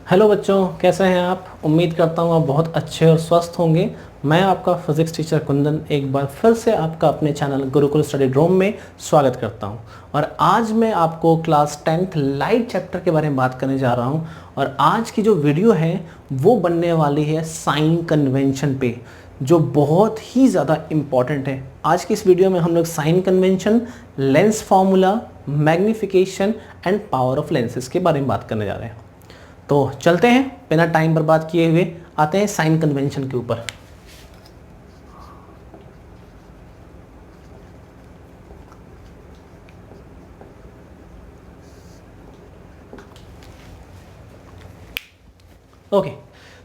Hello बच्चों, कैसे हैं आप। उम्मीद करता हूँ आप बहुत अच्छे और स्वस्थ होंगे। मैं आपका फिजिक्स टीचर कुंदन एक बार फिर से आपका अपने चैनल गुरुकुल स्टडी ड्रोम में स्वागत करता हूँ। और आज मैं आपको क्लास 10th लाइट चैप्टर के बारे में बात करने जा रहा हूँ। और आज की जो वीडियो है वो बनने वाली है साइन कन्वेंशन पे, जो बहुत ही ज़्यादा इम्पॉर्टेंट है। आज की इस वीडियो में हम लोग sign convention, lens formula, magnification and power of lenses के बारे में बात करने जा रहे हैं। तो चलते हैं, बिना टाइम बर्बाद किए हुए आते हैं साइन कन्वेंशन के ऊपर। ओके,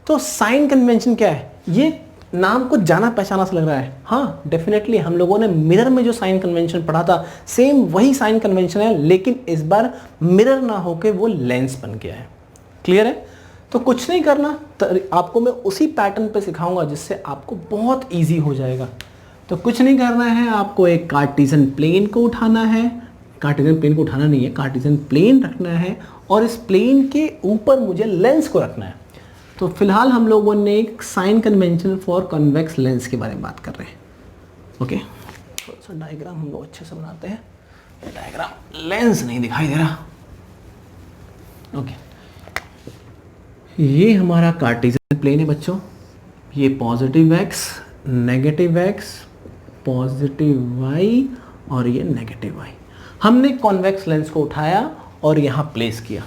तो साइन कन्वेंशन क्या है? ये नाम कुछ जाना पहचाना सा लग रहा है। हाँ, डेफिनेटली हम लोगों ने मिरर में जो साइन कन्वेंशन पढ़ा था सेम वही साइन कन्वेंशन है, लेकिन इस बार मिरर ना होके वो लेंस बन गया है। क्लियर है? तो कुछ नहीं करना, आपको मैं उसी पैटर्न पे सिखाऊंगा जिससे आपको बहुत इजी हो जाएगा। तो कुछ नहीं करना है, आपको एक कार्टेशियन प्लेन को उठाना है। कार्टेशियन प्लेन को उठाना नहीं है, कार्टेशियन प्लेन रखना है और इस प्लेन के ऊपर मुझे लेंस को रखना है। तो फिलहाल हम लोगों ने एक sign convention for convex lens के बारे में बात कर रहे हैं। ओके, थोड़ा सा डायग्राम हम लोग अच्छे से बनाते हैं। डायग्राम लेंस नहीं दिखाई दे रहा। ओके, ये हमारा कार्टेशियन प्लेन है बच्चों। ये positive X, negative X, positive Y और ये नेगेटिव वाई। हमने कॉन्वेक्स लेंस को उठाया और यहाँ प्लेस किया।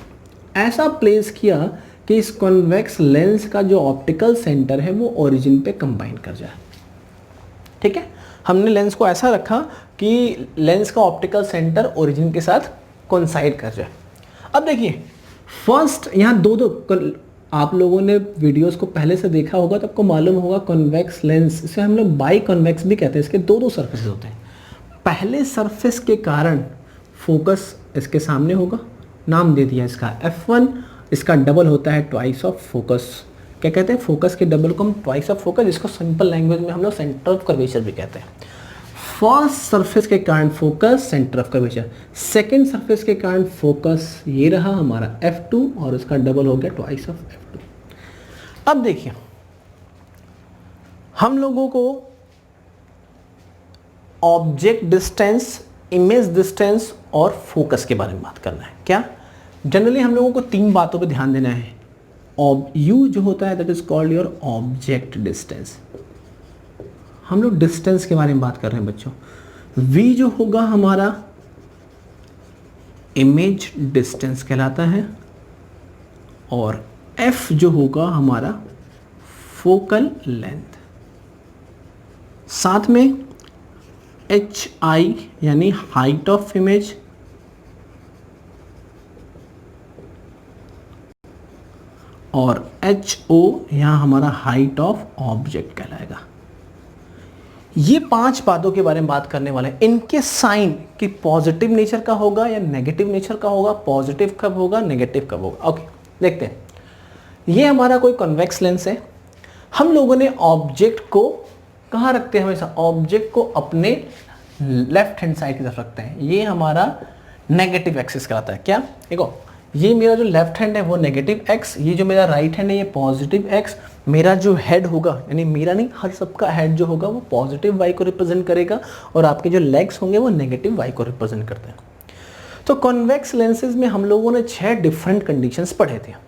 ऐसा प्लेस किया कि इस कॉन्वेक्स लेंस का जो ऑप्टिकल सेंटर है वो ओरिजिन पे कंबाइन कर जाए। ठीक है, हमने लेंस को ऐसा रखा कि लेंस का ऑप्टिकल सेंटर ओरिजिन के साथ कोइंसाइड कर जाए। अब देखिए, फर्स्ट यहाँ दो आप लोगों ने वीडियोस को पहले से देखा होगा तो आपको मालूम होगा कॉन्वेक्स लेंस, इसे हम लोग बाई कॉन्वेक्स भी कहते हैं। इसके दो सरफेस होते हैं। पहले सरफेस के कारण फोकस इसके सामने होगा, नाम दे दिया इसका F1। इसका डबल होता है ट्वाइस ऑफ फोकस। क्या कहते हैं? फोकस के डबल को हम ट्वाइस ऑफ फोकस, जिसको सिंपल लैंग्वेज में हम लोग सेंटर ऑफ कर्वेचर भी कहते हैं। फर्स्ट सरफेस के कारण focus, centre of curvature. Second surface के कारण फोकस, ये रहा हमारा F2 और इसका डबल हो गया ट्वाइस ऑफ F2। अब देखिए, हम लोगों को ऑब्जेक्ट डिस्टेंस, इमेज डिस्टेंस और फोकस के बारे में बात करना है। क्या जनरली हम लोगों को तीन बातों पे ध्यान देना है। U जो होता है that is called your object distance. हम लोग डिस्टेंस के बारे में बात कर रहे हैं बच्चों। V जो होगा हमारा इमेज डिस्टेंस कहलाता है और F जो होगा हमारा फोकल लेंथ। साथ में HI यानी हाइट ऑफ इमेज और HO यहाँ हमारा हाइट ऑफ ऑब्जेक्ट कहलाएगा। ये पांच बातों के बारे में बात करने वाले हैं। इनके साइन कि पॉजिटिव नेचर का होगा या नेगेटिव नेचर का होगा, पॉजिटिव कब होगा, नेगेटिव कब होगा। ओके, देखते हैं। ये हमारा कोई कॉन्वेक्स लेंस है। हम लोगों ने ऑब्जेक्ट को कहाँ रखते हैं? हमेशा ऑब्जेक्ट को अपने लेफ्ट हैंड साइड की तरफ रखते हैं। ये हमारा नेगेटिव एक्सिस कहलाता है। क्या देखो, ये मेरा जो लेफ्ट हैंड है वो नेगेटिव एक्स, ये जो मेरा राइट हैंड है ये पॉजिटिव एक्स। मेरा जो हेड होगा, यानी मेरा नहीं, हर सबका हेड जो होगा वो पॉजिटिव वाई को रिप्रेजेंट करेगा और आपके जो लेग्स होंगे वो नेगेटिव वाई को रिप्रेजेंट करते हैं। तो कॉन्वेक्स लेंसेज में हम लोगों ने 6 डिफरेंट कंडीशंस पढ़े थे।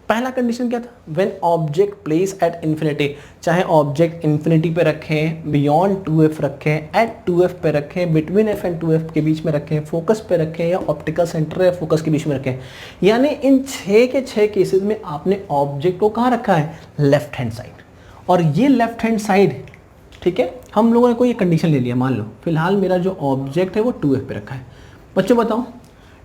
पहला कंडीशन क्या था? When object place at infinity, चाहे ऑब्जेक्ट इन्फिनिटी पे रखें, बियॉन्ड 2f रखें, एट 2f पे रखें, बिटवीन f एंड 2f के बीच में रखें, फोकस पे रखें या ऑप्टिकल सेंटर या फोकस के बीच में रखें। यानी इन 6 के 6 केसेस में आपने ऑब्जेक्ट को कहाँ रखा है? Left hand side. और ये लेफ्ट हैंड साइड, ठीक है, हम लोगों ने कोई कंडीशन ले लिया। मान लो फिलहाल मेरा जो ऑब्जेक्ट है वो 2f पे रखा है। बच्चों बताओ,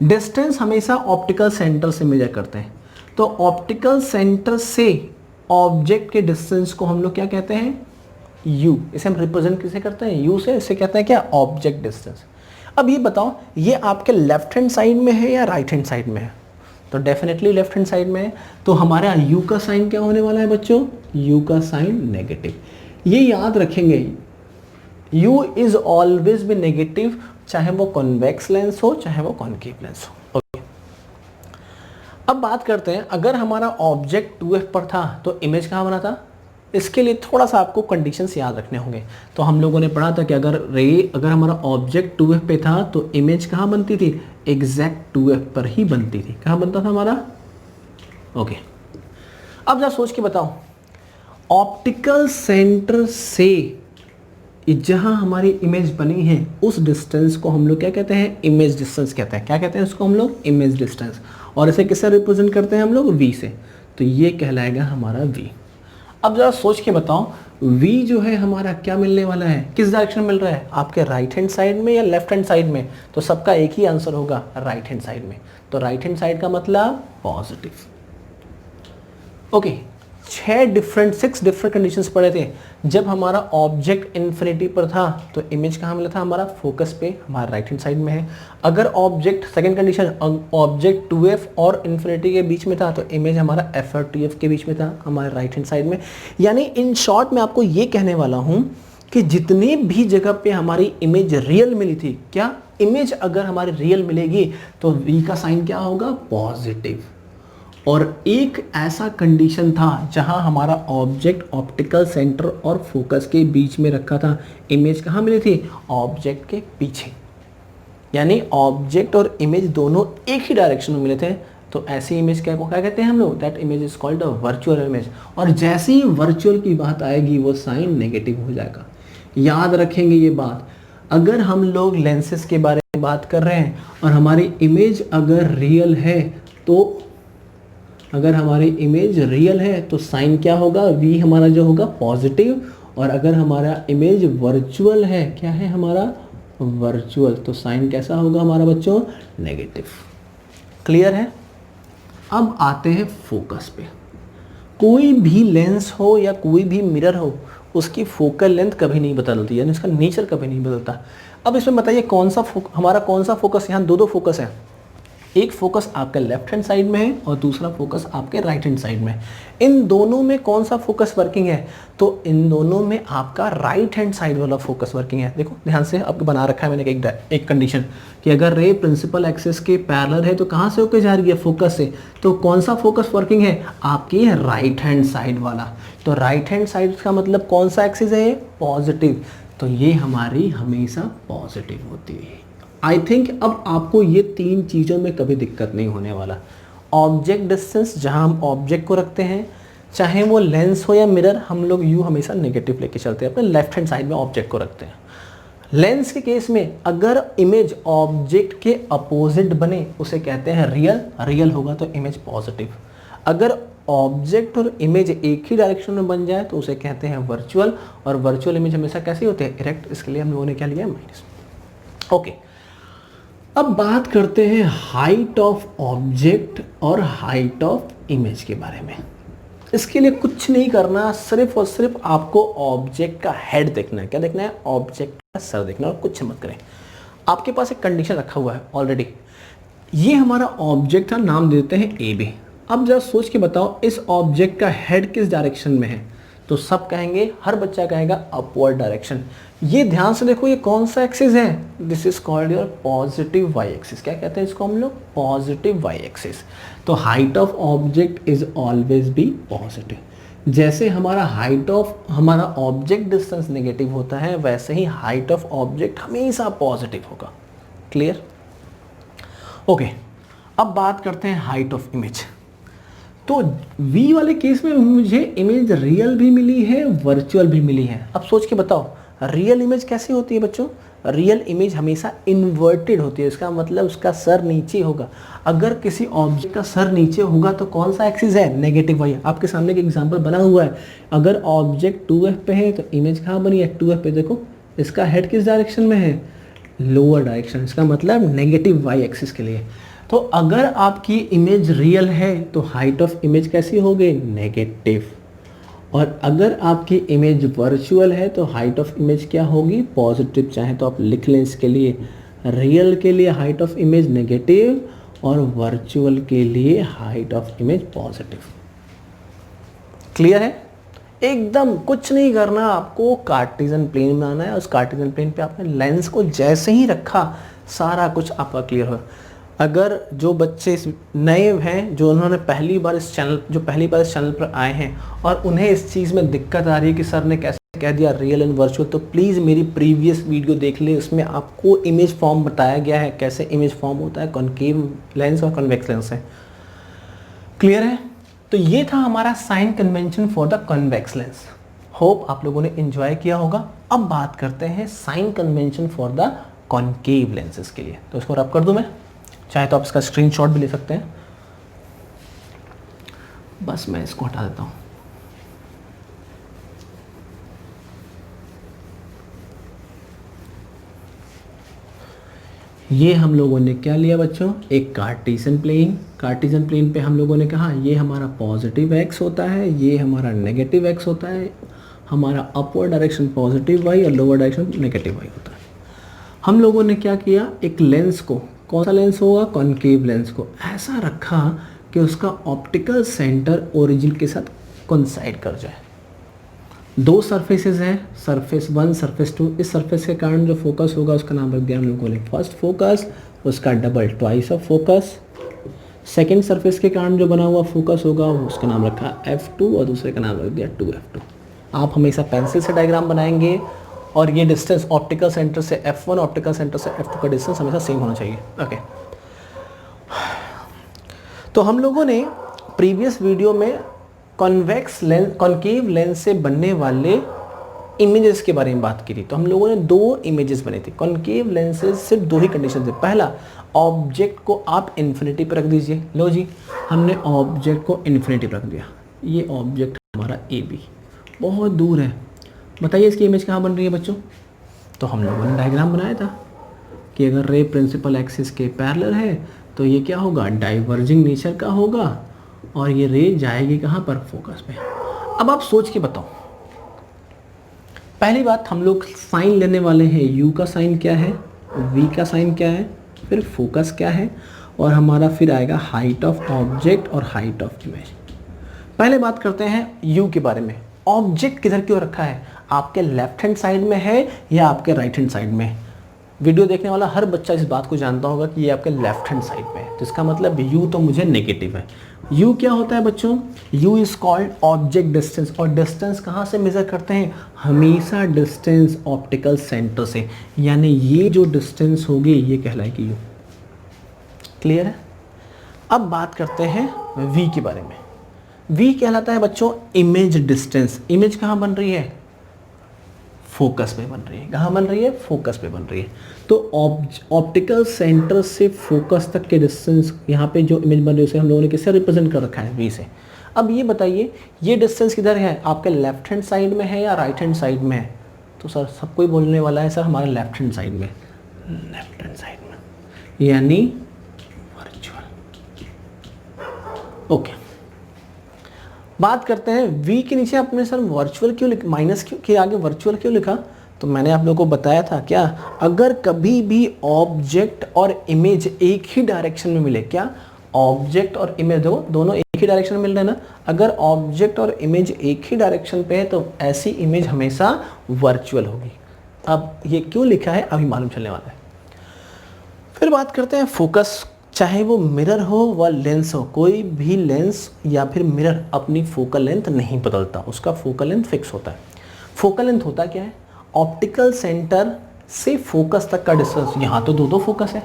डिस्टेंस हमेशा ऑप्टिकल सेंटर से मेजर करते हैं। तो ऑप्टिकल सेंटर से ऑब्जेक्ट के डिस्टेंस को हम लोग क्या कहते हैं? U। इसे हम रिप्रेजेंट किसे करते हैं? U से। इसे कहते हैं क्या? Object distance. अब ये बताओ, ये आपके लेफ्ट हैंड साइड में है या राइट हैंड साइड में है? तो डेफिनेटली लेफ्ट हैंड साइड में है। तो हमारा U का साइन क्या होने वाला है बच्चों? U का साइन नेगेटिव। ये याद रखेंगे, U is always B negative, चाहे वो कॉन्वेक्स लेंस हो चाहे वो कॉनकेव लेंस हो। अब बात करते हैं, अगर हमारा ऑब्जेक्ट 2f पर था तो इमेज कहाँ बना था। इसके लिए थोड़ा सा आपको कंडीशंस याद रखने होंगे। तो हम लोगों ने पढ़ा था कि अगर हमारा ऑब्जेक्ट 2f पे था तो इमेज कहाँ बनती थी, एग्जैक्ट 2f पर ही बनती थी। कहाँ बनता था हमारा, ओके। अब जरा सोच के बताओ, ऑप्टिकल सेंटर से जहां हमारी इमेज बनी है उस डिस्टेंस को हम लोग क्या कहते हैं, इमेज डिस्टेंस कहते हैं। क्या कहते हैं उसको हम लोग, इमेज डिस्टेंस। और इसे किससे रिप्रेजेंट करते हैं हम लोग, v से। तो ये कहलाएगा हमारा v। अब जरा सोच के बताओ, v जो है हमारा क्या मिलने वाला है, किस डायरेक्शन मिल रहा है, आपके राइट हैंड साइड में या लेफ्ट हैंड साइड में। तो सबका एक ही आंसर होगा, राइट हैंड साइड में। तो राइट हैंड साइड का मतलब पॉजिटिव। ओके, 6 डिफरेंट कंडीशंस पढ़े थे। जब हमारा ऑब्जेक्ट इन्फिनिटी पर था तो इमेज कहाँ मिला था, हमारा फोकस पे, हमारा राइट हैंड साइड में है। अगर object, second condition, object 2f और इन्फिनिटी के बीच में था तो इमेज हमारा f और 2f के बीच में था, हमारे राइट हैंड साइड में। यानी इन शॉर्ट मैं आपको ये कहने वाला हूँ कि जितनी भी जगह पे हमारी इमेज रियल मिली थी, क्या इमेज अगर हमारी रियल मिलेगी तो v का साइन क्या होगा, पॉजिटिव। और एक ऐसा कंडीशन था जहां हमारा ऑब्जेक्ट ऑप्टिकल सेंटर और फोकस के बीच में रखा था, इमेज कहाँ मिली थी, ऑब्जेक्ट के पीछे। यानी ऑब्जेक्ट और इमेज दोनों एक ही डायरेक्शन में मिले थे। तो ऐसी इमेज क्या कहते हैं हम लोग, that image is called a virtual image. और जैसे ही वर्चुअल की बात आएगी वो साइन नेगेटिव हो जाएगा। याद रखेंगे ये बात। अगर हम लोग लेंसेज के बारे में बात कर रहे हैं और हमारी इमेज अगर रियल है तो, अगर हमारी इमेज रियल है तो साइन क्या होगा, v हमारा जो होगा पॉजिटिव। और अगर हमारा इमेज वर्चुअल है, क्या है हमारा, वर्चुअल, तो साइन कैसा होगा हमारा बच्चों, नेगेटिव। क्लियर है। अब आते हैं फोकस पे। कोई भी लेंस हो या कोई भी मिरर हो, उसकी फोकल लेंथ कभी नहीं बदलती, यानी उसका नेचर कभी नहीं बदलता। अब इसमें बताइए कौन सा हमारा कौन सा फोकस, यहाँ दो फोकस है। एक फोकस आपका लेफ्ट हैंड साइड में है और दूसरा फोकस आपके राइट हैंड साइड में है। इन दोनों में कौन सा फोकस वर्किंग है, तो इन दोनों में आपका राइट हैंड साइड वाला फोकस वर्किंग है। देखो ध्यान से, आपको बना रखा है मैंने एक कंडीशन कि अगर रे प्रिंसिपल एक्सिस के पैरेलल है तो कहाँ से होकर जा रही है, फोकस से। तो कौन सा फोकस वर्किंग है, आपकी राइट हैंड साइड वाला। तो राइट हैंड साइड का मतलब कौन सा एक्सिस है, पॉजिटिव। तो ये हमारी हमेशा पॉजिटिव होती है। आई थिंक अब आपको ये 3 चीज़ों में कभी दिक्कत नहीं होने वाला। ऑब्जेक्ट डिस्टेंस, जहां हम ऑब्जेक्ट को रखते हैं, चाहे वो लेंस हो या मिरर, हम लोग यू हमेशा नेगेटिव लेके चलते हैं, अपने लेफ्ट हैंड साइड में ऑब्जेक्ट को रखते हैं। लेंस के केस में अगर इमेज ऑब्जेक्ट के अपोजिट बने उसे कहते हैं रियल होगा तो इमेज पॉजिटिव। अगर ऑब्जेक्ट और इमेज एक ही डायरेक्शन में बन जाए तो उसे कहते हैं वर्चुअल। और वर्चुअल इमेज हमेशा कैसी होती है, इरेक्ट। इसके लिए हम लोगों ने क्या लिया है, माइनस। ओके, अब बात करते हैं हाइट ऑफ ऑब्जेक्ट और हाइट ऑफ इमेज के बारे में। इसके लिए कुछ नहीं करना, सिर्फ और सिर्फ आपको ऑब्जेक्ट का हेड देखना है। क्या देखना है, ऑब्जेक्ट का सर देखना है, और कुछ मत करें। आपके पास एक कंडीशन रखा हुआ है ऑलरेडी। ये हमारा ऑब्जेक्ट का नाम देते हैं ए बी। अब जरा सोच के बताओ इस ऑब्जेक्ट का हेड किस डायरेक्शन में है, तो सब कहेंगे, हर बच्चा कहेगा अपवर्ड डायरेक्शन। ये ध्यान से देखो, ये कौन सा एक्सिस है, this is called your positive Y axis. क्या कहते हैं इसको हम लोग, पॉजिटिव वाई एक्सिस। तो height of object is always be positive. जैसे हमारा ऑब्जेक्ट डिस्टेंस नेगेटिव होता है, वैसे ही हाइट ऑफ ऑब्जेक्ट हमेशा पॉजिटिव होगा। क्लियर। ओके, अब बात करते हैं हाइट ऑफ इमेज। तो V वाले केस में मुझे इमेज रियल भी मिली है, वर्चुअल भी मिली है। अब सोच के बताओ रियल इमेज कैसी होती है बच्चों, रियल इमेज हमेशा इन्वर्टेड होती है। इसका मतलब उसका सर नीचे होगा। अगर किसी ऑब्जेक्ट का सर नीचे होगा तो कौन सा एक्सिस है, नेगेटिव वाई। आपके सामने एक एग्जांपल बना हुआ है। अगर ऑब्जेक्ट 2f पे है तो इमेज कहाँ बनी है, 2f पे। देखो इसका हेड किस डायरेक्शन में है, लोअर डायरेक्शन। इसका मतलब नेगेटिव वाई एक्सिस के लिए। तो अगर आपकी इमेज रियल है तो हाइट ऑफ इमेज कैसी होगी, नेगेटिव। और अगर आपकी इमेज वर्चुअल है तो हाइट ऑफ इमेज क्या होगी, पॉजिटिव। चाहे तो आप लिख लें इसके लिए, रियल के लिए हाइट ऑफ इमेज नेगेटिव और वर्चुअल के लिए height of image positive. Clear है। एकदम कुछ नहीं करना, आपको कार्टेशियन प्लेन बनाना है। उस कार्टेशियन प्लेन पे आपने लेंस को जैसे ही रखा सारा कुछ आपका क्लियर हो। अगर जो बच्चे इस नए हैं, जो उन्होंने पहली बार इस चैनल पर आए हैं और उन्हें इस चीज़ में दिक्कत आ रही है कि सर ने कैसे कह दिया रियल एंड वर्चुअल, तो प्लीज़ मेरी प्रीवियस वीडियो देख ले, उसमें आपको इमेज फॉर्म बताया गया है, कैसे इमेज फॉर्म होता है कॉनकेव लेंस और कन्वेक्स लेंस से। क्लियर है? तो ये था हमारा sign convention for the convex lens. Hope आप लोगों ने एंजॉय किया होगा। अब बात करते हैं sign convention for the concave lenses के लिए। तो इसको रब कर दूं मैं, चाहे तो आप इसका स्क्रीनशॉट भी ले सकते हैं। बस मैं इसको हटा देता हूं। ये हम लोगों ने क्या लिया बच्चों, एक कार्टेशियन प्लेन। कार्टेशियन प्लेन पे हम लोगों ने कहा ये हमारा पॉजिटिव एक्स होता है, ये हमारा नेगेटिव एक्स होता है, हमारा अपवर्ड डायरेक्शन पॉजिटिव वाई और लोअर डायरेक्शन नेगेटिव वाई होता है। हम लोगों ने क्या किया, एक लेंस को, कौन सा लेंस होगा, कॉनकेव लेंस को ऐसा रखा कि उसका ऑप्टिकल सेंटर ओरिजिन के साथ कोइंसाइड कर जाए। दो सरफेसेस हैं, सरफेस 1 सरफेस 2। इस सरफेस के कारण जो फोकस होगा उसका नाम रख दिया हम लोगों ने फर्स्ट फोकस, उसका double twice of focus. Second surface के कारण जो बना हुआ फोकस होगा उसका नाम रखा F2 और दूसरे का नाम रख दिया 2F2। आप हमेशा पेंसिल से डायग्राम बनाएंगे और ये डिस्टेंस ऑप्टिकल सेंटर से F1, ऑप्टिकल सेंटर से F2 का डिस्टेंस हमेशा सेम होना चाहिए। ओके, तो हम लोगों ने प्रीवियस वीडियो में कॉन्वेक्स लेंस, कॉनकेव लेंस से बनने वाले इमेजेस के बारे में बात की थी। तो हम लोगों ने दो इमेजेस बने थे कॉनकेव लेंसेज। सिर्फ दो ही कंडीशन थे। पहला, ऑब्जेक्ट को आप इन्फिनिटी पर रख दीजिए। लो जी, हमने ऑब्जेक्ट को इन्फिनिटी पर रख दिया। ये ऑब्जेक्ट हमारा AB बहुत दूर है। बताइए इसकी इमेज कहाँ बन रही है बच्चों? तो हम लोगों ने डायग्राम बनाया था कि अगर रे प्रिंसिपल एक्सिस के पैरेलल है तो ये क्या होगा, डाइवर्जिंग नेचर का होगा और ये रे जाएगी कहाँ पर, फोकस पे। अब आप सोच के बताओ, पहली बात हम लोग साइन लेने वाले हैं। U का साइन क्या है, V का साइन क्या है, फिर फोकस क्या है, और हमारा फिर आएगा हाइट ऑफ ऑब्जेक्ट और हाइट ऑफ इमेज। पहले बात करते हैं U के बारे में। ऑब्जेक्ट किधर क्यों रखा है, आपके लेफ्ट हैंड साइड में है या आपके राइट हैंड साइड में? वीडियो देखने वाला हर बच्चा इस बात को जानता होगा कि ये आपके लेफ्ट हैंड साइड पे है, तो इसका मतलब U तो मुझे नेगेटिव है। U क्या होता है बच्चों, U is called object distance. और डिस्टेंस कहाँ से मेजर करते हैं, हमेशा डिस्टेंस ऑप्टिकल सेंटर से, यानी ये जो डिस्टेंस होगी ये कहलाएगी U। क्लियर है? अब बात करते हैं V के बारे में। V कहलाता है बच्चों इमेज डिस्टेंस। इमेज कहाँ बन रही है, फोकस पे बन रही है। कहाँ बन रही है, फोकस पे बन रही है। तो ऑप्टिकल सेंटर से फोकस तक के डिस्टेंस, यहाँ पे जो इमेज बन रही है उसे हम लोगों ने किससे रिप्रेजेंट कर रखा है, V से। अब ये बताइए ये डिस्टेंस किधर है, आपके लेफ्ट हैंड साइड में है या राइट हैंड साइड में है? तो सर सब कोई बोलने वाला है सर हमारे लेफ्ट हैंड साइड में। लेफ्ट हैंड साइड में यानी वर्चुअल। ओके, बात करते हैं V के नीचे आपने सर वर्चुअल क्यों माइनस क्यों के आगे वर्चुअल क्यों लिखा? तो मैंने आप लोगों को बताया था क्या, अगर कभी भी ऑब्जेक्ट और इमेज एक ही डायरेक्शन में मिले, क्या ऑब्जेक्ट और इमेज दोनों एक ही डायरेक्शन में मिल रहे हैं ना, अगर ऑब्जेक्ट और इमेज एक ही डायरेक्शन पे है तो ऐसी इमेज हमेशा वर्चुअल होगी। अब ये क्यों लिखा है अभी मालूम चलने वाला है। फिर बात करते हैं फोकस। चाहे वो मिरर हो व लेंस हो, कोई भी लेंस या फिर मिरर अपनी फोकल लेंथ नहीं बदलता, उसका फोकल लेंथ फिक्स होता है। फोकल लेंथ होता क्या है, ऑप्टिकल सेंटर से फोकस तक का डिस्टेंस। यहाँ तो दो फोकस है,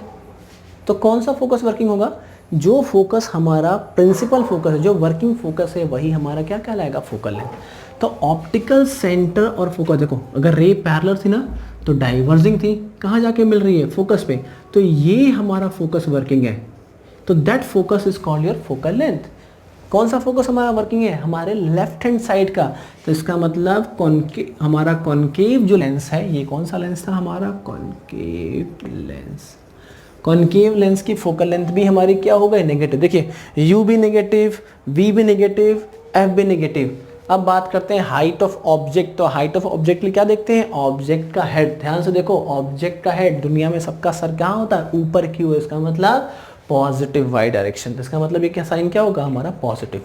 तो कौन सा फोकस वर्किंग होगा, जो फोकस हमारा प्रिंसिपल फोकस है, जो वर्किंग फोकस है, वही हमारा क्या कहलाएगा, फोकल लेंथ। तो ऑप्टिकल सेंटर और फोकस, देखो अगर रे पैरेलल थी ना तो डाइवर्जिंग थी, कहाँ जाके मिल रही है, फोकस पे, तो ये हमारा फोकस वर्किंग है, तो that focus is called your focal length. कौन सा फोकस हमारा वर्किंग है, हमारे लेफ्ट हैंड साइड का, तो इसका मतलब हमारा कॉनकेव जो लेंस है, ये कौन सा लेंस था हमारा, कॉनकेव लेंस। कॉनकेव लेंस की फोकल लेंथ भी हमारी क्या हो गई, नेगेटिव। देखिए U भी नेगेटिव, V भी नेगेटिव, F भी नेगेटिव। अब बात करते हैं हाइट ऑफ ऑब्जेक्ट। तो हाइट ऑफ ऑब्जेक्ट क्या देखते हैं, ऑब्जेक्ट का हेड। ध्यान से देखो, ऑब्जेक्ट का हेड, दुनिया में सबका सर कहाँ होता है, ऊपर की ओर, इसका मतलब पॉजिटिव वाई डायरेक्शन। इसका मतलब ये क्या साइन क्या होगा हमारा, पॉजिटिव।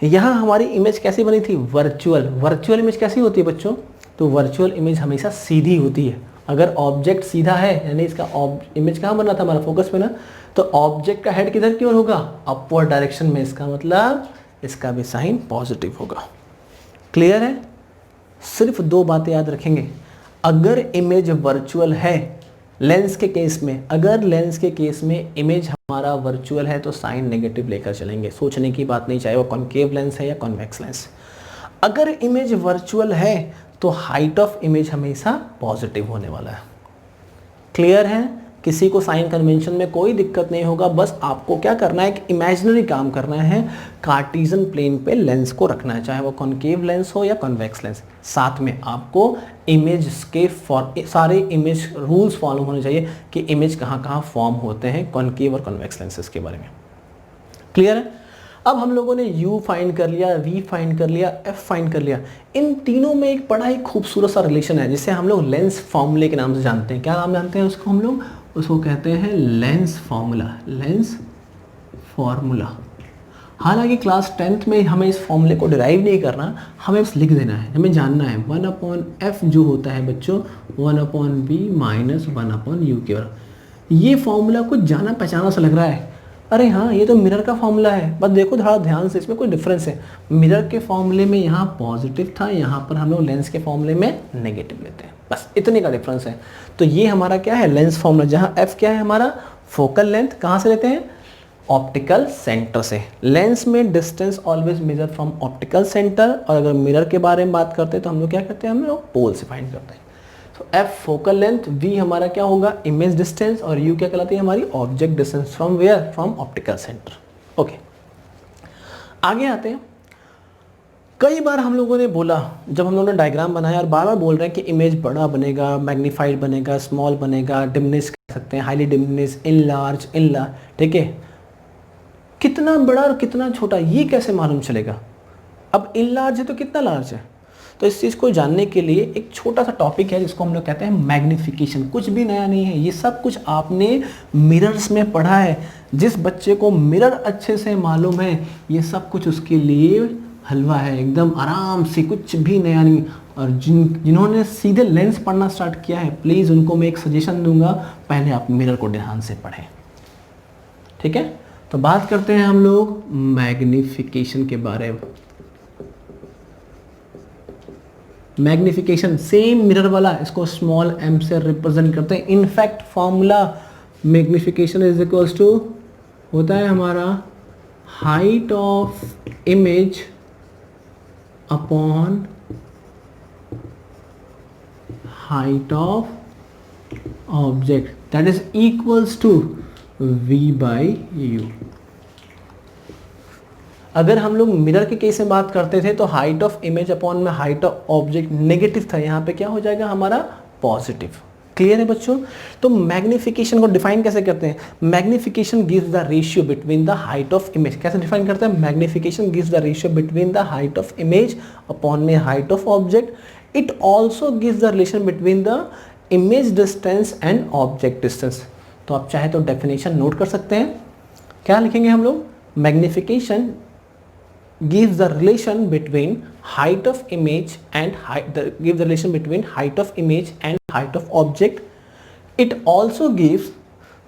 यहाँ हमारी इमेज कैसी बनी थी, वर्चुअल। वर्चुअल इमेज कैसी होती है बच्चों, तो वर्चुअल इमेज हमेशा सीधी होती है, अगर ऑब्जेक्ट सीधा है यानी इसका इमेज कहाँ बन रहा था हमारा फोकस पे ना, तो ऑब्जेक्ट का हेड किधर की ओर होगा, अपवर्ड डायरेक्शन में, इसका मतलब इसका भी साइन पॉजिटिव होगा। क्लियर है? सिर्फ दो बातें याद रखेंगे, अगर इमेज वर्चुअल है लेंस के केस में, अगर लेंस के केस में इमेज हमारा वर्चुअल है तो साइन नेगेटिव लेकर चलेंगे, सोचने की बात नहीं, चाहे वो कॉनकेव लेंस है या कॉन्वेक्स लेंस। अगर इमेज वर्चुअल है तो हाइट ऑफ इमेज हमेशा पॉजिटिव होने वाला है। क्लियर है? किसी को साइन कन्वेंशन में कोई दिक्कत नहीं होगा, बस आपको क्या करना है, एक इमेजिनरी काम करना है, कार्टेशियन प्लेन पे लेंस को रखना है, चाहे वो कॉनकेव लेंस हो या कॉन्वेक्स लेंस। साथ में आपको इमेज के सारे इमेज रूल्स फॉलो होने चाहिए कि इमेज कहाँ कहाँ फॉर्म होते हैं कॉनकेव और कॉन्वेक्स लेंसेज के बारे में। क्लियर है? अब हम लोगों ने U फाइंड कर लिया, V फाइंड कर लिया, F फाइंड कर लिया। इन तीनों में एक बड़ा ही खूबसूरत सा रिलेशन है जिसे हम लोग लेंस फॉर्मूले के नाम से जानते हैं। क्या नाम जानते हैं उसको हम लोग? उसको कहते हैं लेंस फॉर्मूला, लेंस फॉर्मूला। हालांकि क्लास 10th में हमें इस फॉर्मूले को डिराइव नहीं करना, हमें बस लिख देना है, हमें जानना है 1/f जो होता है बच्चों 1/b माइनस 1/u की ओर। ये फॉर्मूला कुछ जाना पहचाना सा लग रहा है, अरे हाँ ये तो मिरर का फॉर्मूला है, बस देखो थोड़ा ध्यान से, इसमें कोई डिफरेंस है। मिरर के फॉर्मूले में यहाँ पॉजिटिव था, यहाँ पर हम लोग लेंस के फॉर्मूले में नेगेटिव लेते हैं, बस इतने का डिफरेंस है। तो ये हमारा क्या है, लेंस फॉर्मूला, जहाँ एफ क्या है हमारा फोकल लेंथ, कहाँ से लेते हैं, ऑप्टिकल सेंटर से। लेंस में distance always measure from optical centre, और अगर मिरर के बारे में बात करते हैं तो हम लोग क्या करते हैं, हम लोग पोल से फाइंड करते हैं। तो एफ फोकल लेंथ, वी हमारा क्या होगा, इमेज डिस्टेंस, और यू क्या कहलाती है हमारी object distance from where, from optical centre. Okay, आगे आते हैं। कई बार हम लोगों ने बोला, जब हम लोगों ने डायग्राम बनाया और बार बार बोल रहे हैं कि इमेज बड़ा बनेगा, मैग्नीफाइड बनेगा, स्मॉल बनेगा, डिमिनिश कर सकते हैं, हाईली डिमिनिश, इनलार्ज, ठीक है। कितना बड़ा और कितना छोटा ये कैसे मालूम चलेगा? अब इनलार्ज है तो कितना लार्ज है? तो इस चीज़ को जानने के लिए एक छोटा सा टॉपिक है जिसको हम लोग कहते हैं मैग्निफिकेशन। कुछ भी नया नहीं है, ये सब कुछ आपने मिरर्स में पढ़ा है। जिस बच्चे को मिरर अच्छे से मालूम है ये सब कुछ उसके लिए हलवा है, एकदम आराम से, कुछ भी नया नहीं। और जिन्होंने सीधे लेंस पढ़ना स्टार्ट किया है, प्लीज़ उनको मैं एक सजेशन दूंगा, पहले आप मिरर को ध्यान से पढ़ें, ठीक है। तो बात करते हैं हम लोग मैग्निफिकेशन के बारे में। मैग्निफिकेशन सेम मिरर वाला, इसको स्मॉल m से रिप्रेजेंट करते हैं। In fact formula magnification is equals to होता है हमारा height of image upon height of object, that is equals to v by u। अगर हम लोग मिरर के केस में बात करते थे तो हाइट ऑफ इमेज अपॉन में हाइट ऑफ ऑब्जेक्ट नेगेटिव था, यहाँ पे क्या हो जाएगा हमारा पॉजिटिव। क्लियर है बच्चों? तो मैग्निफिकेशन को डिफाइन कैसे करते हैं? Magnification gives the ratio between the height of image. कैसे डिफाइन करते हैं? Magnification gives the ratio between the height of image upon में height of object. It also gives the relation between the image distance and object distance। तो आप चाहे तो definition note कर सकते हैं। क्या लिखेंगे हम लोग? Magnification gives the relation between height of image and gives the relation between height of image and height of object। It also gives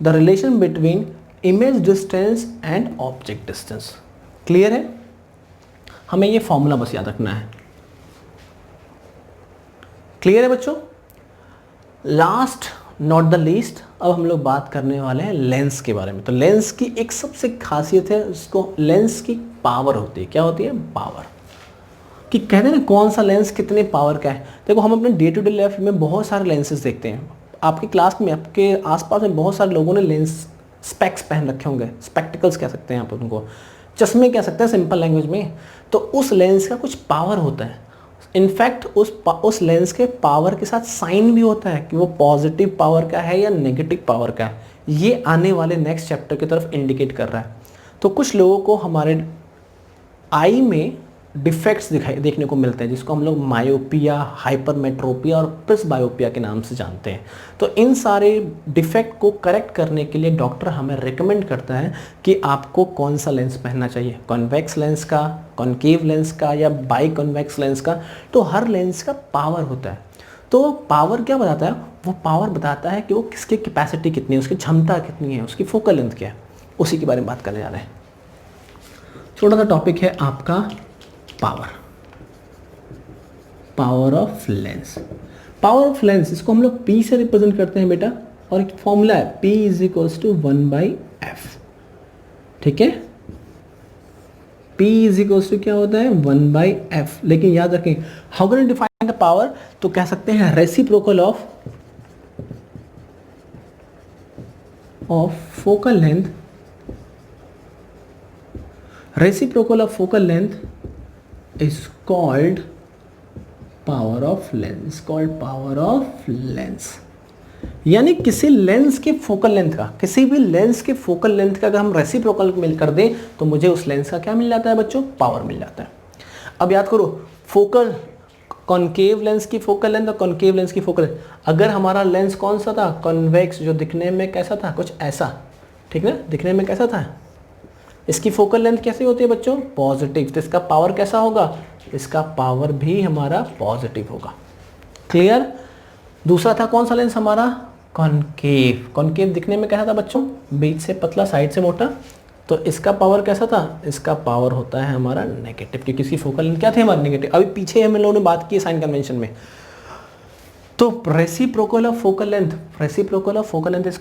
the relation between image distance and object distance। Clear है? हमें ये formula बस याद रखना है। Clear है बच्चों? Last not the least, अब हम लोग बात करने वाले हैं लेंस के बारे में। तो लेंस की एक सबसे खासियत है, उसको लेंस की पावर होती है। क्या होती है? पावर। कि कहते हैं ना कौन सा लेंस कितने पावर का है। देखो हम अपने डे टू डे लाइफ में बहुत सारे लेंसेज देखते हैं। आपकी क्लास में, आपके आसपास में बहुत सारे लोगों ने लेंस स्पेक्स पहन रखे होंगे, स्पेक्टिकल्स कह सकते हैं आप उनको, चश्मे कह सकते हैं सिंपल लैंग्वेज में। तो उस लेंस का कुछ पावर होता है। इनफैक्ट उस लेंस के पावर के साथ साइन भी होता है कि वो पॉजिटिव पावर का है या नेगेटिव पावर का है। ये आने वाले नेक्स्ट चैप्टर की तरफ इंडिकेट कर रहा है। तो कुछ लोगों को हमारे आई में डिफेक्ट्स देखने को मिलते हैं जिसको हम लोग मायोपिया, हाइपरमेट्रोपिया और प्रिस्बायोपिया के नाम से जानते हैं। तो इन सारे डिफेक्ट को करेक्ट करने के लिए डॉक्टर हमें रिकमेंड करता है कि आपको कौन सा लेंस पहनना चाहिए, कॉन्वेक्स लेंस का, कॉनकेव लेंस का या बाई कॉन्वेक्स लेंस का। तो हर लेंस का पावर होता है। तो पावर क्या बताता है, वो पावर बताता है कि वो किसकी कैपेसिटी कितनी है, उसकी क्षमता कितनी है, उसकी फोकल लेंथ क्या है, उसी के बारे में बात करने जा रहे हैं। छोटा सा टॉपिक है आपका power, power of lens. Power of lens इसको हम लोग P से रिप्रेजेंट करते हैं बेटा, और एक फॉर्मूला है P is equals to 1/f। ठीक है, P इज इक्वल्स टू क्या होता है 1/f। लेकिन याद रखें, how can you define the power, तो कह सकते हैं reciprocal of focal length, reciprocal of focal length is called power of lens, called power of lens. यानी किसी लेंस के फोकल लेंथ का, किसी भी लेंस के फोकल लेंथ का अगर हम रेसिप्रोकल मिल कर दें तो मुझे उस लेंस का क्या मिल जाता है बच्चों, पावर मिल जाता है। अब याद करो, फोकल कॉनकेव लेंस की फोकल लेंथ और कॉनकेव लेंस की फोकल लेंथ, अगर हमारा लेंस कौन सा था, कॉन्वेक्स, जो दिखने में कैसा था, कुछ ऐसा, ठीक ना, दिखने में कैसा था, इसकी फोकल लेंथ कैसी होती है बच्चों, पॉजिटिव, तो इसका पावर कैसा होगा, इसका पावर भी हमारा पॉजिटिव होगा। क्लियर। दूसरा था कौन सा लेंस हमारा, कॉनकेव। कॉनकेव दिखने में कैसा था बच्चों, बीच से पतला साइड से मोटा, तो इसका पावर कैसा था, इसका पावर होता है हमारा नेगेटिव, क्योंकि इसकी फोकल लेंथ क्या थे हमारी, नेगेटिव। अभी पीछे हम लोगों ने बात की साइन कन्वेंशन में। तो reciprocal of focal length, reciprocal of focal length is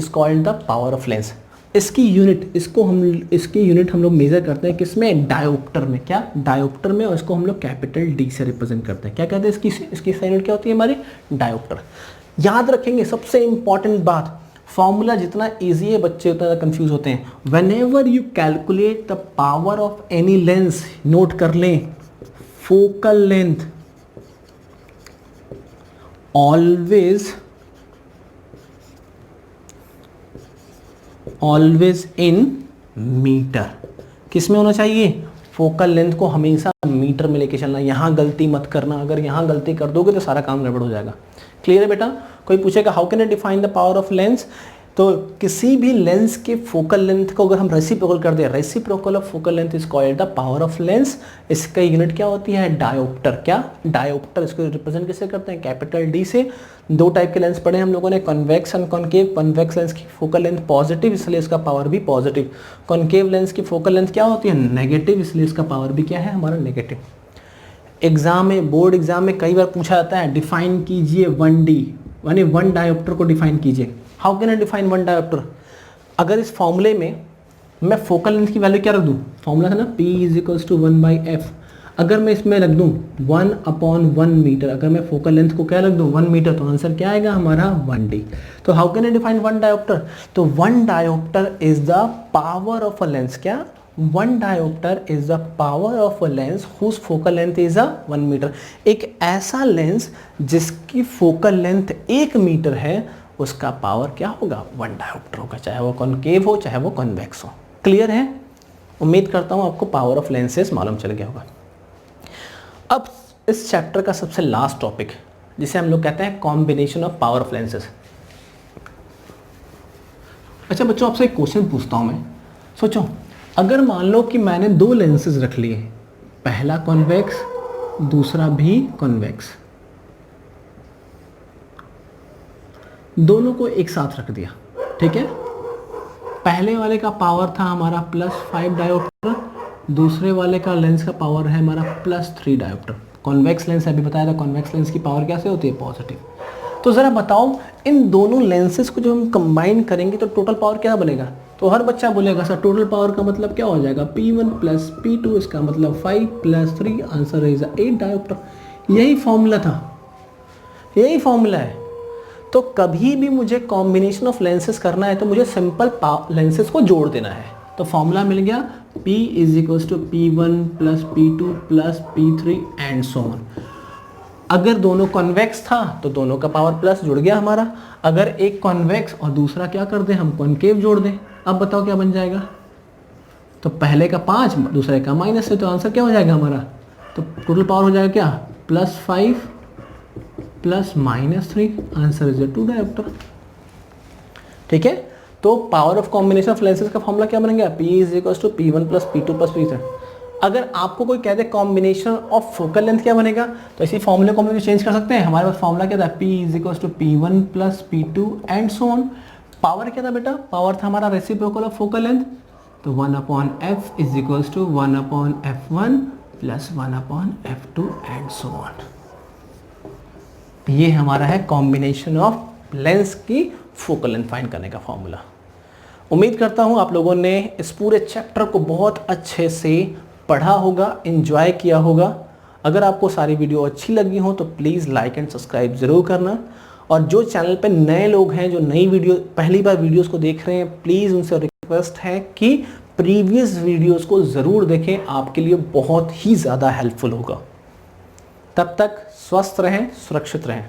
called the power of lens. इसकी यूनिट, इसकी यूनिट हम लोग मेजर करते हैं किसमें, डायोप्टर में। क्या, डायोप्टर में, और इसको हम लोग कैपिटल डी से रिप्रेजेंट करते हैं। क्या कहते हैं इसकी यूनिट क्या होती है हमारी, डायोप्टर। याद रखेंगे सबसे इंपॉर्टेंट बात, फॉर्मूला जितना इजी है बच्चे उतना कंफ्यूज होते हैं। Whenever you calculate the power of any lens, note कर लें, focal length always in metre. किस में होना चाहिए, फोकल लेंथ को हमेशा मीटर में लेके चलना। यहां गलती मत करना, अगर यहां गलती कर दोगे तो सारा काम गड़बड़ हो जाएगा। क्लियर है बेटा। कोई पूछेगा how can I define the power of lens, तो किसी भी लेंस के फोकल लेंथ को अगर हम रेसिप्रोकल कर दें, reciprocal of focal length is called the power of lens. इसका यूनिट क्या होती है, डायोप्टर। क्या, डायोप्टर। इसको रिप्रेजेंट कैसे करते हैं, कैपिटल डी से। दो टाइप के लेंस पढ़े हम लोगों ने, convex and concave. Convex lens की फोकल लेंथ पॉजिटिव, इसलिए इसका पावर भी पॉजिटिव। कॉनकेव लेंस की फोकल लेंथ क्या होती है, नेगेटिव, इसलिए इसका पावर भी क्या है हमारा, नेगेटिव। एग्जाम में, बोर्ड एग्जाम में कई बार पूछा जाता है, डिफाइन कीजिए 1D, यानी 1 डायोप्टर को डिफाइन कीजिए। How can I define 1 dioptre. अगर इस फॉर्मूले में मैं फोकल लेंथ की वैल्यू क्या रख दूं, फॉर्मूला था ना P is equals to 1/f। अगर मैं इसमें रख दूं 1/1 मीटर, अगर मैं फोकल लेंथ को क्या रख दूं 1 मीटर, तो आंसर क्या आएगा हमारा 1D। तो how can I define 1 dioptre, तो 1 dioptre is the power of a lens. क्या, 1 dioptre is the power of a lens whose focal length is 1 metre. एक ऐसा लेंस जिसकी फोकल लेंथ 1 मीटर है, उसका पावर क्या होगा, 1 डायोप्टर होगा, चाहे वो कॉनकेव हो चाहे वो कॉन्वेक्स हो। क्लियर है। उम्मीद करता हूं आपको पावर ऑफ लेंसेस मालूम चल गया होगा। अब इस चैप्टर का सबसे लास्ट टॉपिक, जिसे हम लोग कहते हैं combination of power of lenses. अच्छा बच्चों, आपसे एक क्वेश्चन पूछता हूं मैं। सोचो, अगर मान लो कि मैंने 2 लेंसेज रख लिए, पहला कॉन्वेक्स दूसरा भी कॉन्वेक्स, दोनों को एक साथ रख दिया। ठीक है, पहले वाले का पावर था हमारा +5 डायोप्टर, दूसरे वाले का लेंस का पावर है हमारा +3 डायोप्टर। कॉन्वेक्स लेंस अभी बताया था, कॉन्वेक्स लेंस की पावर कैसे होती है, पॉजिटिव। तो ज़रा बताओ, इन दोनों लेंसेज को जो हम कंबाइन करेंगे तो टोटल पावर क्या बनेगा। तो हर बच्चा बोलेगा सर टोटल पावर का मतलब क्या हो जाएगा, P1 + P2, इसका मतलब 5 + 3, आंसर इज 8 डायोप्टर। यही फॉर्मूला था, यही फॉर्मूला है। तो कभी भी मुझे कॉम्बिनेशन ऑफ लेंसेज करना है तो मुझे सिंपल लेंसेज को जोड़ देना है। तो फॉर्मूला मिल गया, P = P1 + P2 + P3 and so on. अगर दोनों कॉन्वेक्स था तो दोनों का पावर प्लस जुड़ गया हमारा। अगर एक कॉन्वेक्स और दूसरा क्या कर दें, हम कॉनकेव जोड़ दें। अब बताओ क्या बन जाएगा, तो पहले का 5 दूसरे का -, है तो आंसर क्या हो जाएगा हमारा, तो टोटल पावर हो जाएगा क्या, +5 + -3, आंसर इज 2 डायोप्टर। ठीक है, तो power of combination of lenses का फॉर्मूला क्या बनेगा, P = P1 + P2 + P3। अगर आपको कोई कह दे कॉम्बिनेशन ऑफ फोकल लेंथ क्या बनेगा, तो इसी फॉर्मूले को हम लोग चेंज कर सकते हैं। हमारे पास फॉर्मूला क्या था, P is equal to P1 plus P2 and so on. Power क्या था बेटा, पावर था हमारा रेसिप्रोकल ऑफ फोकल लेंथ, तो 1/f is equal to 1/f1 plus 1/f2 and so on. ये हमारा है कॉम्बिनेशन ऑफ लेंस की फोकल लेंथ फाइंड करने का फॉर्मूला। उम्मीद करता हूँ आप लोगों ने इस पूरे चैप्टर को बहुत अच्छे से पढ़ा होगा, एंजॉय किया होगा। अगर आपको सारी वीडियो अच्छी लगी हो तो प्लीज़ लाइक एंड सब्सक्राइब ज़रूर करना। और जो चैनल पे नए लोग हैं, जो नई वीडियो पहली बार वीडियोस को देख रहे हैं, प्लीज़ उनसे रिक्वेस्ट है कि प्रीवियस वीडियोस को ज़रूर देखें, आपके लिए बहुत ही ज़्यादा हेल्पफुल होगा। तब तक स्वस्थ रहें, सुरक्षित रहें।